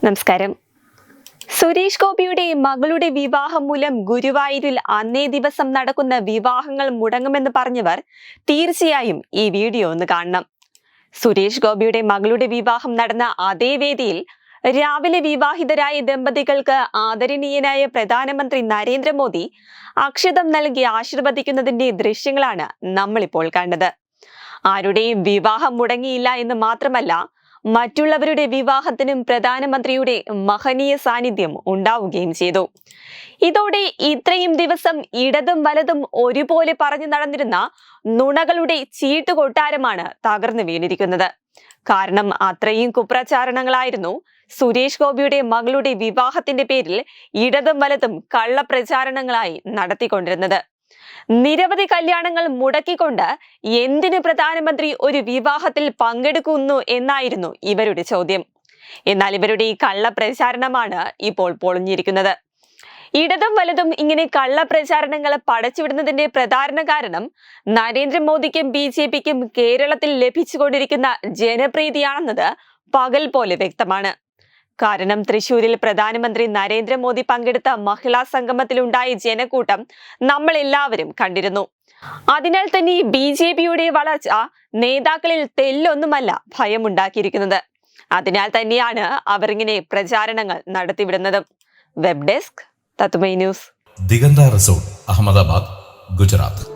നമസ്കാരം. സുരേഷ് ഗോപിയുടെ മകളുടെ വിവാഹം മൂലം ഗുരുവായൂരിൽ അന്നേ ദിവസം നടക്കുന്ന വിവാഹങ്ങൾ മുടങ്ങുമെന്ന് പറഞ്ഞവർ തീർച്ചയായും ഈ വീഡിയോ ഒന്ന് കാണണം. സുരേഷ് ഗോപിയുടെ മകളുടെ വിവാഹം നടന്ന അതേ വേദിയിൽ രാവിലെ വിവാഹിതരായ ദമ്പതികൾക്ക് ആദരണീയനായ പ്രധാനമന്ത്രി നരേന്ദ്രമോദി അക്ഷതം നൽകി ആശീർവദിക്കുന്നതിന്റെ ദൃശ്യങ്ങളാണ് നമ്മളിപ്പോൾ കണ്ടത്. ആരുടെയും വിവാഹം മുടങ്ങിയില്ല എന്ന് മാത്രമല്ല, മറ്റുള്ളവരുടെ വിവാഹത്തിനും പ്രധാനമന്ത്രിയുടെ മഹനീയ സാന്നിധ്യം ഉണ്ടാവുകയും ചെയ്തു. ഇതോടെ ഇത്രയും ദിവസം ഇടതും വലതും ഒരുപോലെ പറഞ്ഞു നടന്നിരുന്ന നുണകളുടെ ചീട്ടുകൊട്ടാരമാണ് തകർന്നു വീണിരിക്കുന്നത്. കാരണം അത്രയും കുപ്രചാരണങ്ങളായിരുന്നു സുരേഷ് ഗോപിയുടെ മകളുടെ വിവാഹത്തിന്റെ പേരിൽ ഇടതും വലതും കള്ളപ്രചാരണങ്ങളായി നടത്തിക്കൊണ്ടിരുന്നത്. നിരവധി കല്യാണങ്ങൾ മുടക്കിക്കൊണ്ട് എന്തിന് പ്രധാനമന്ത്രി ഒരു വിവാഹത്തിൽ പങ്കെടുക്കുന്നു എന്നായിരുന്നു ഇവരുടെ ചോദ്യം. എന്നാൽ ഇവരുടെ ഈ കള്ളപ്രചാരണമാണ് ഇപ്പോൾ പൊളിഞ്ഞിരിക്കുന്നത്. ഇടതും വലതും ഇങ്ങനെ കള്ളപ്രചാരണങ്ങൾ പടച്ചുവിടുന്നതിന്റെ പ്രധാന കാരണം നരേന്ദ്രമോദിക്കും BJPക്കും കേരളത്തിൽ ലഭിച്ചുകൊണ്ടിരിക്കുന്ന ജനപ്രീതിയാണെന്നത് പകൽ പോലെ വ്യക്തമാണ്. കാരണം തൃശൂരിൽ പ്രധാനമന്ത്രി നരേന്ദ്രമോദി പങ്കെടുത്ത മഹിളാ സംഗമത്തിലുണ്ടായ ജനക്കൂട്ടം നമ്മൾ എല്ലാവരും കണ്ടിരുന്നു. അതിനാൽ തന്നെ BJPയുടെ വളർച്ച നേതാക്കളിൽ തെല്ലൊന്നുമല്ല ഭയമുണ്ടാക്കിയിരിക്കുന്നത്. അതിനാൽ തന്നെയാണ് അവർ ഇങ്ങനെ പ്രചാരണങ്ങൾ നടത്തിവിടുന്നത്. വെബ് ഡെസ്ക് തത്വമൈ ന്യൂസ്. ദിഗന്ത റിസോർട്ട്, അഹമ്മദാബാദ്, ഗുജറാത്ത്.